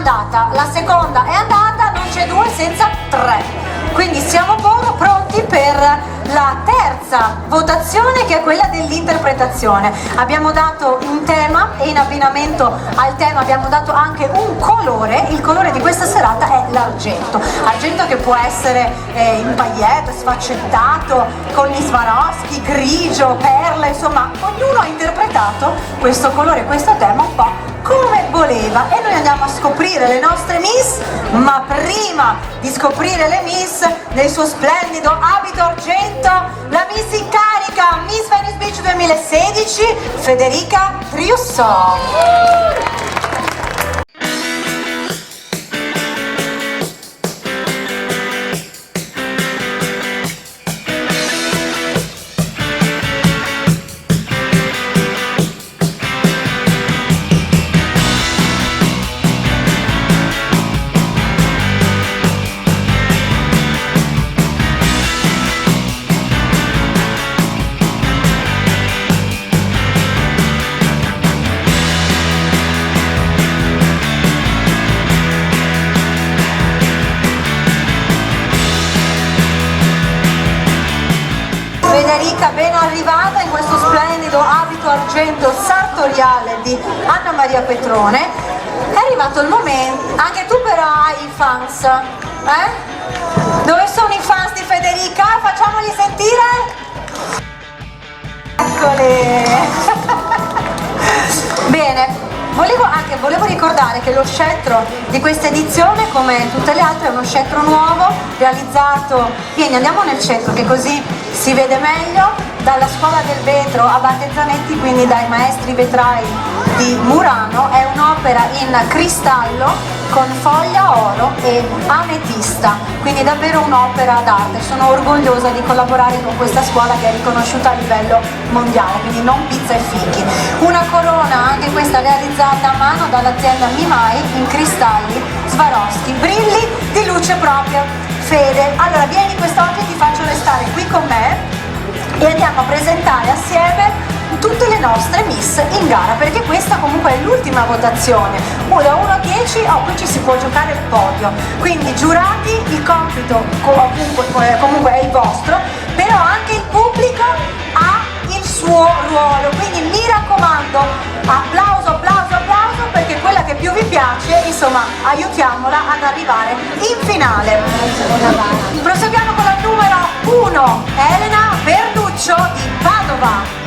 andata, la seconda è andata, non c'è 2 senza 3. Quindi siamo pronti per la terza votazione, che è quella dell'interpretazione. Abbiamo dato un tema e in abbinamento al tema abbiamo dato anche un colore. Il colore di questa serata è l'argento. Argento che può essere in paillette, sfaccettato, con gli Swarovski, grigio, perle, insomma ognuno ha interpretato questo colore, questo tema un po' come voleva, e noi andiamo a scoprire le nostre Miss, ma prima di scoprire le Miss nel suo splendido abito argento, la Miss in carica, Miss Venice Beach 2016, Federica Triusso. Federica, ben arrivata in questo splendido abito argento sartoriale di Anna Maria Petrone. È arrivato il momento, anche tu però hai i fans, Dove sono i fans di Federica? Facciamoli sentire? Eccoli! Bene. Volevo ricordare che lo scettro di questa edizione, come tutte le altre, è uno scettro nuovo realizzato. Vieni, andiamo nel centro che così si vede meglio, dalla Scuola del Vetro a Battezanetti, quindi dai maestri vetrai di Murano. È un'opera in cristallo con foglia oro e ametista, quindi davvero un'opera d'arte. Sono orgogliosa di collaborare con questa scuola che è riconosciuta a livello mondiale, quindi non pizza e fichi. Una corona, anche questa realizzata a mano dall'azienda Mimai in cristalli Swarovski, brilli di luce propria. Fede, allora vieni quest'oggi, ti faccio restare qui con me e andiamo a presentare assieme tutte le nostre Miss in gara, perché questa comunque è l'ultima votazione. Da 1 a 10, qui ci si può giocare il podio, quindi giurati, il compito comunque è il vostro, però anche il pubblico ha il suo ruolo, quindi mi raccomando, applauso, applauso, applauso, perché quella che più vi piace, insomma, aiutiamola ad arrivare in finale. Proseguiamo con la numero 1, Elena Verduccio di Padova.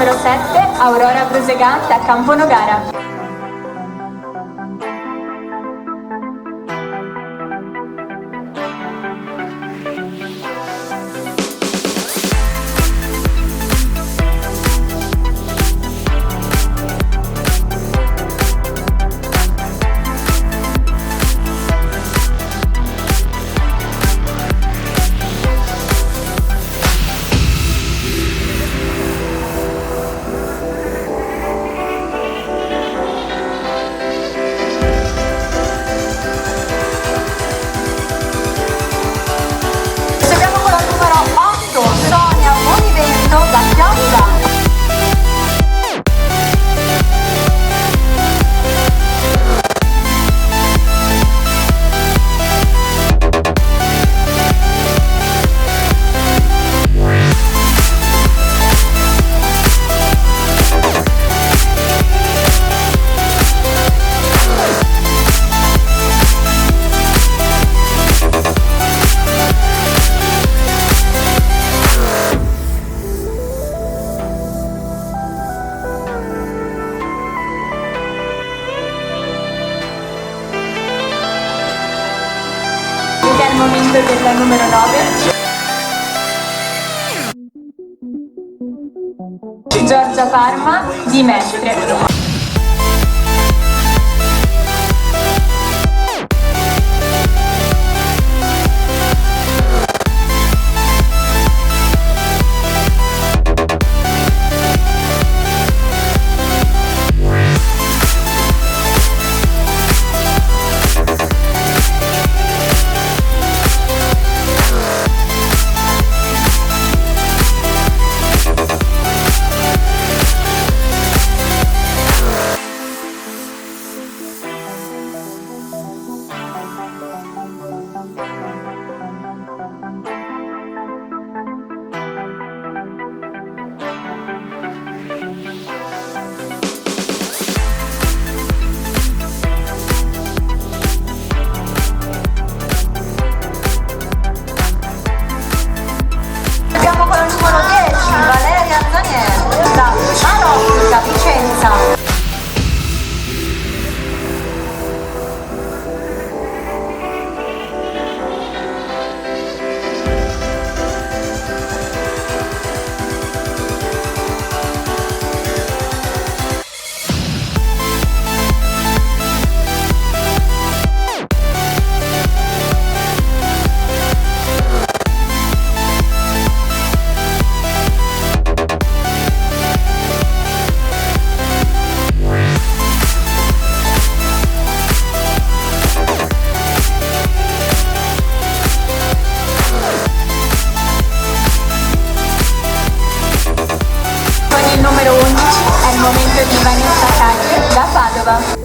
numero 7, Aurora Brusegà da Camponogara. Al momento della numero 9, Giorgia Parma di Mestre. Di Vanessa Cagli da Padova.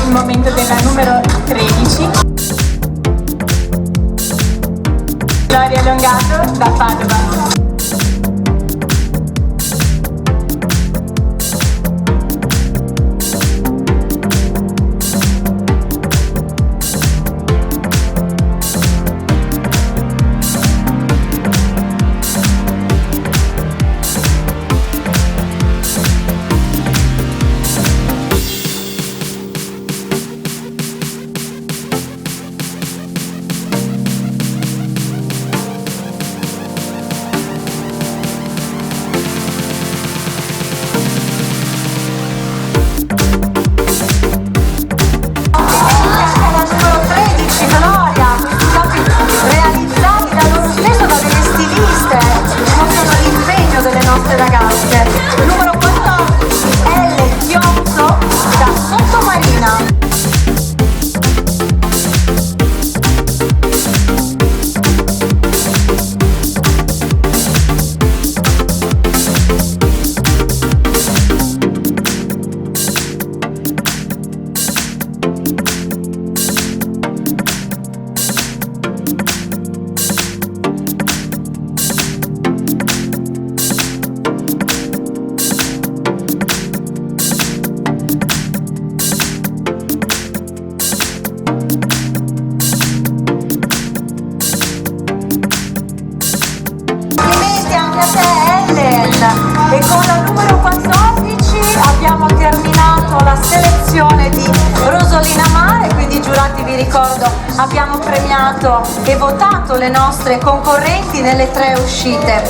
Il momento della numero 13, Gloria Longato da Padova. Grazie anche a te Ellen. E con la numero 14 abbiamo terminato la selezione di Rosolina Mare, quindi i giurati, vi ricordo, abbiamo premiato e votato le nostre concorrenti nelle 3 uscite.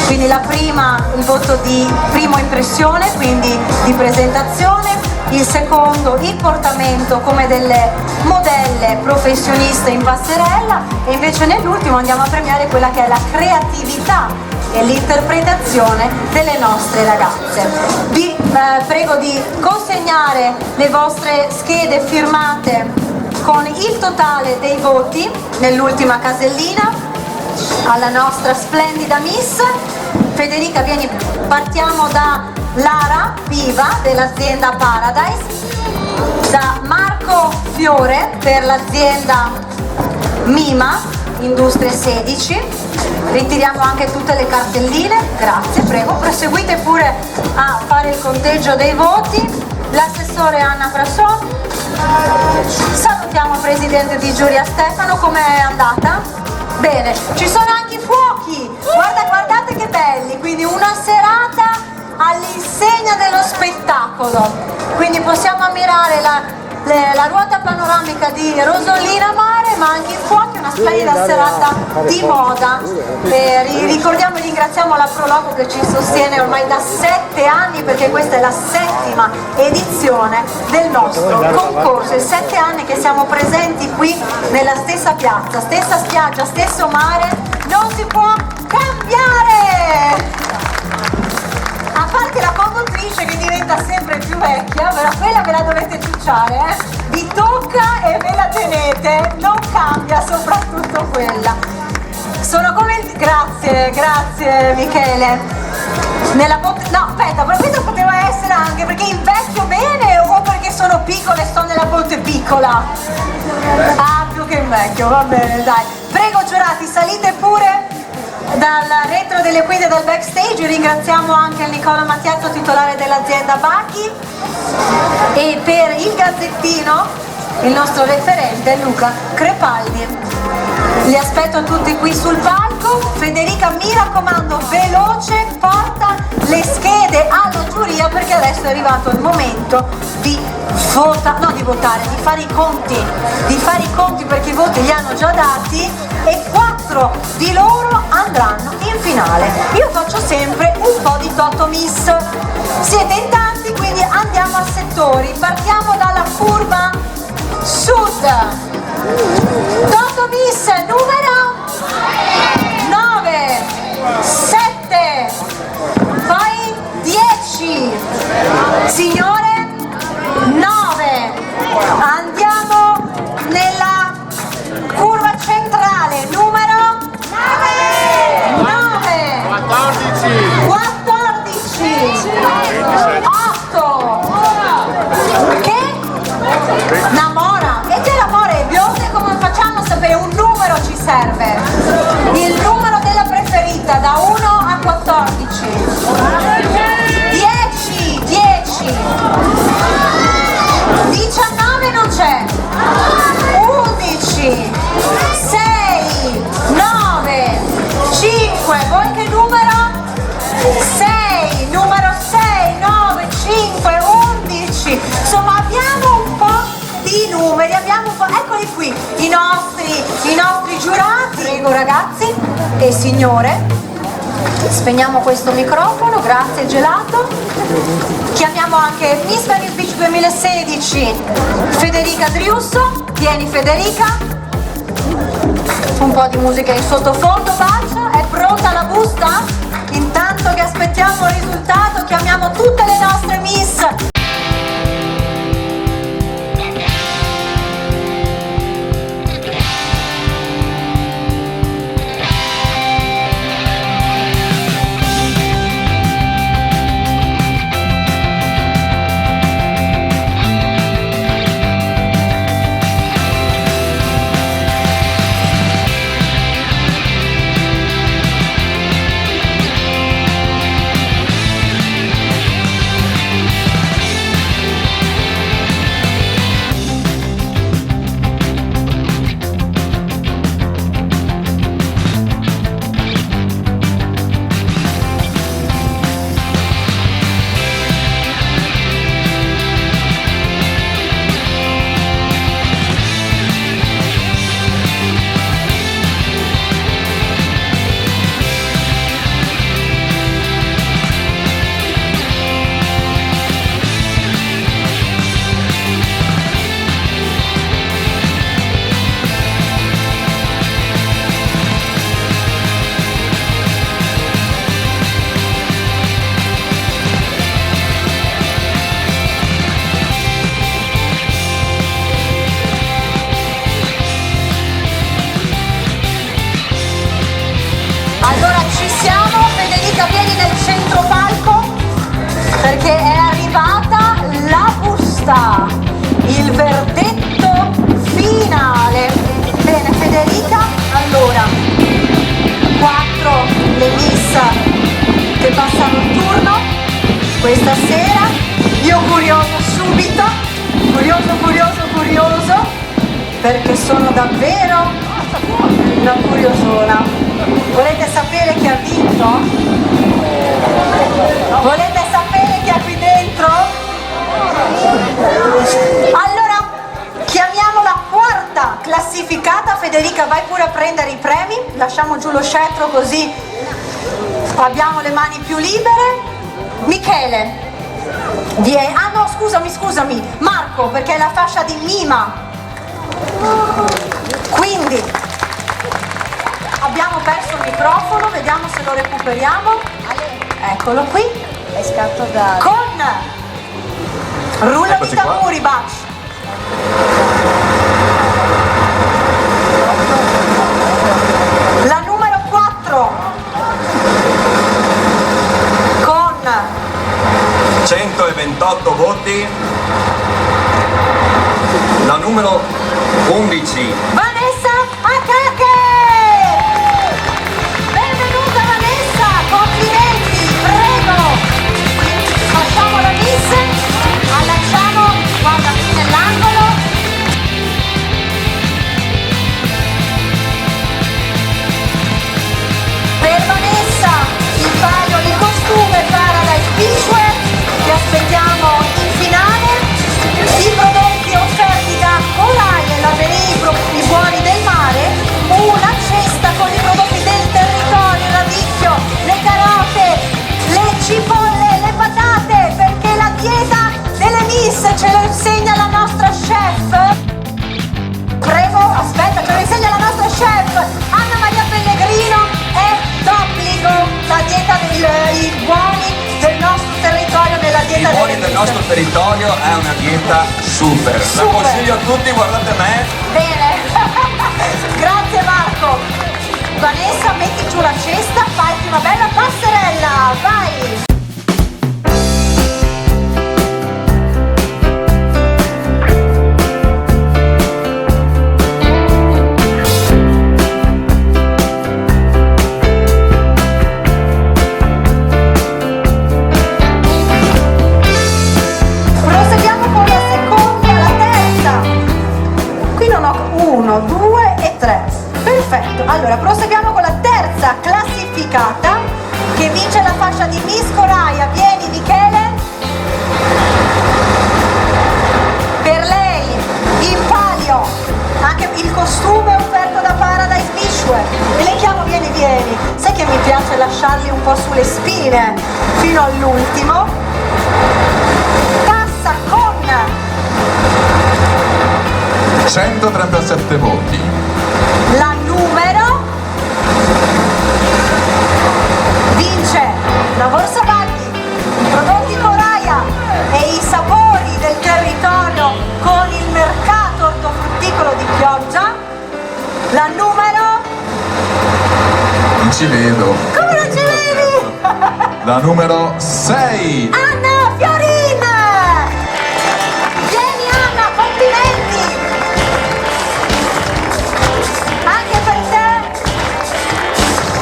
Quindi la prima, il voto di primo impressione, quindi di presentazione, il secondo il portamento come delle modelle professioniste in passerella, e invece nell'ultimo andiamo a premiare quella che è la creatività e l'interpretazione delle nostre ragazze. Vi prego di consegnare le vostre schede firmate con il totale dei voti nell'ultima casellina alla nostra splendida Miss. Federica, vieni, partiamo da Lara Piva dell'azienda Paradise, da Marco Fiore per l'azienda Mima Industrie 16. Ritiriamo anche tutte le cartelline, grazie, prego, proseguite pure a fare il conteggio dei voti. L'assessore Anna Frasson, salutiamo il presidente di giuria Stefano, com'è andata? Bene, ci sono anche i fuochi, guardate che belli, quindi una serata all'insegna dello spettacolo, quindi possiamo ammirare la ruota panoramica di Rosolina Mare, ma anche i fuochi, una splendida serata di moda. Ricordiamo e ringraziamo la Prologo che ci sostiene ormai da 7 anni, perché questa è la 7ª edizione del nostro concorso, e 7 anni che siamo presenti qui nella stessa piazza, stessa spiaggia, stesso mare, non si può cambiare! A parte la conduttrice che diventa sempre più vecchia, però quella ve la dovete ciucciare, vi tocca e ve la tenete, non cambia, soprattutto quella. Sono come il... Grazie Michele. No, aspetta, però questa poteva essere anche perché invecchio bene o perché sono piccola e sto nella botte piccola? Ah, più che invecchio, va bene, dai. Prego giurati, salite pure dal retro delle guide, dal backstage. Ringraziamo anche Nicola Mattiazzo, titolare dell'azienda Bacchi, e per il gazzettino il nostro referente Luca Crepaldi. Li aspetto tutti qui sul palco. Federica, mi raccomando, veloce, porta le schede alla giuria, perché adesso è arrivato il momento di votare, di fare i conti, perché i voti li hanno già dati e 4 di loro andranno in finale. Io faccio sempre un po' di Toto Miss, siete in tanti, quindi andiamo a settori, partiamo dalla curva sud. Toto Miss numero 9, 7, poi 10, signore 9, andiamo nella curva centrale, numero 9, 14, 8, che? Namora, e te l'amore bionde, come facciamo a sapere? Un numero ci serve, il numero della preferita da 1 a 14, 10, 19 non c'è, 11, 6, 9, 5, voi che numero? 6, numero 6, 9, 5, 11, insomma abbiamo un po' di numeri, eccoli qui, i nostri giurati. Prego ragazzi e signore, spegniamo questo microfono, grazie gelato. Chiamiamo anche Miss Venice Beach 2016 Federica Driusso. Vieni Federica, un po' di musica in sottofondo, bacio. È pronta la busta? Intanto che aspettiamo il risultato, chiamiamo tutte le nostre Miss. passano il turno questa sera. Io curioso subito, curioso, perché sono davvero una curiosona. Volete sapere chi ha vinto? Volete sapere chi ha qui dentro? Allora, chiamiamo la quarta classificata. Federica, vai pure a prendere i premi, lasciamo giù lo scettro così abbiamo le mani più libere. Michele, vieni. Ah no, scusami, Marco, perché è la fascia di Mima. Quindi abbiamo perso il microfono, vediamo se lo recuperiamo. Eccolo qui. È scatto da... Con rullo di tamburi, Baci. La numero 4 con 128 voti, la numero 11 Vanessa Akake. Benvenuta Vanessa, complimenti, prego. Facciamo la miss, allacciamo, guarda qui nell'angolo. Per Vanessa il paio di costume Paradise Beachwear, ti aspettiamo in finale. I prodotti offerti da Corail e Laverie, i buoni del mare, una cesta con i prodotti del territorio, il radicchio, le carote, le cipolle, le patate, perché la dieta delle miss ce lo insegna la nostra chef. Prego, aspetta, ce lo insegna la nostra chef Anna Maria Pellegrino e d'obbligo la dieta dei buoni del nostro territorio, nella dieta i buoni delle del miss. nostro territorio è una dieta super. La consiglio a tutti, guardate me. Bene, grazie Marco. Vanessa, metti giù la cesta, fai una bella passerella, vai! Proseguiamo con la seconda, la terza. Qui non ho 1, 2 e 3. Perfetto. Allora, proseguiamo con la terza classificata che vince la fascia di Miss Coraia. Vieni Michele. Per lei il palio, anche il costume offerto da Paradise Beachwear. Elenchiamo, vieni. Sai che mi piace lasciarli un po' sulle spine fino all'ultimo. Passa con 137 voti. la numero, vince la borsa baghi, i prodotti Coraia e i sapori del territorio con il mercato ortofrutticolo di Chioggia. La numero, Non ci vedo. come non ci vedi? La numero 6. Anna Fiorina! Vieni Anna, complimenti! Anche per te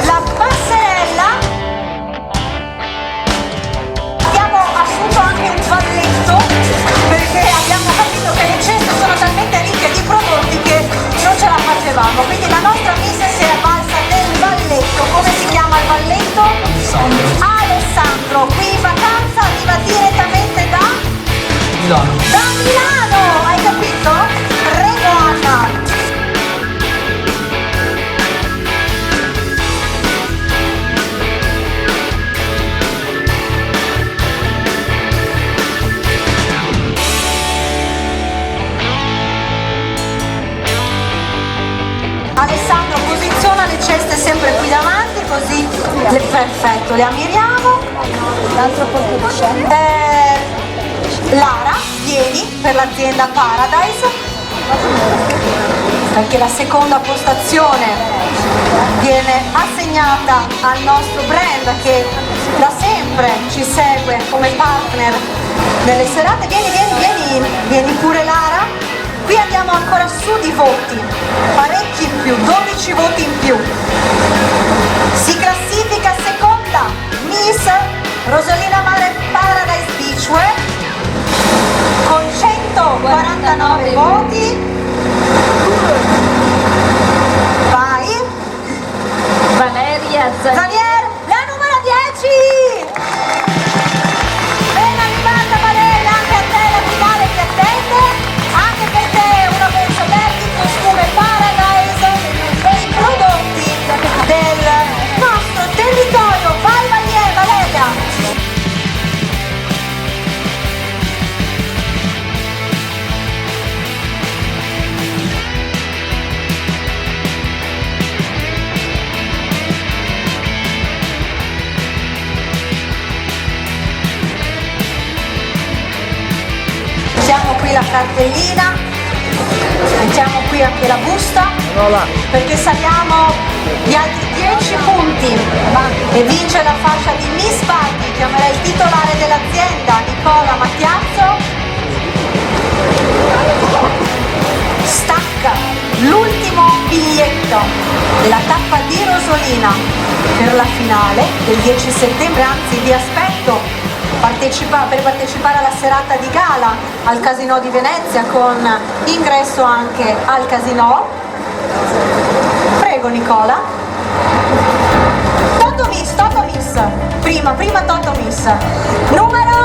la passerella. Abbiamo assunto anche un valletto perché abbiamo capito che le ceste sono talmente ricche di prodotti che non ce la facevamo. Quindi la nostra miss si è avvalsa del valletto. Come si chiama il valletto? Alessandro, qui in vacanza, arriva direttamente da Milano. Milano, hai capito? Prego Anna. Alessandro, posiziona le ceste sempre qui davanti, così perfetto, le ammiriamo. L'altro colpo di scena. Lara, vieni per l'azienda Paradise, perché la seconda postazione viene assegnata al nostro brand che da sempre ci segue come partner nelle serate. Vieni pure Lara. Qui andiamo ancora su di voti, parecchi in più, 12 voti in più. Si classifica seconda Miss la cartellina, mettiamo qui anche la busta, perché saliamo di altri 10 punti e vince la fascia di Miss Party. Chiamerei il titolare dell'azienda, Nicola Mattiazzo. Stacca l'ultimo biglietto della tappa di Rosolina per la finale del 10 settembre, anzi vi aspetto per partecipare alla serata di gala al Casinò di Venezia con ingresso anche al Casinò. Prego Nicola. Toto Miss, prima Toto Miss, numero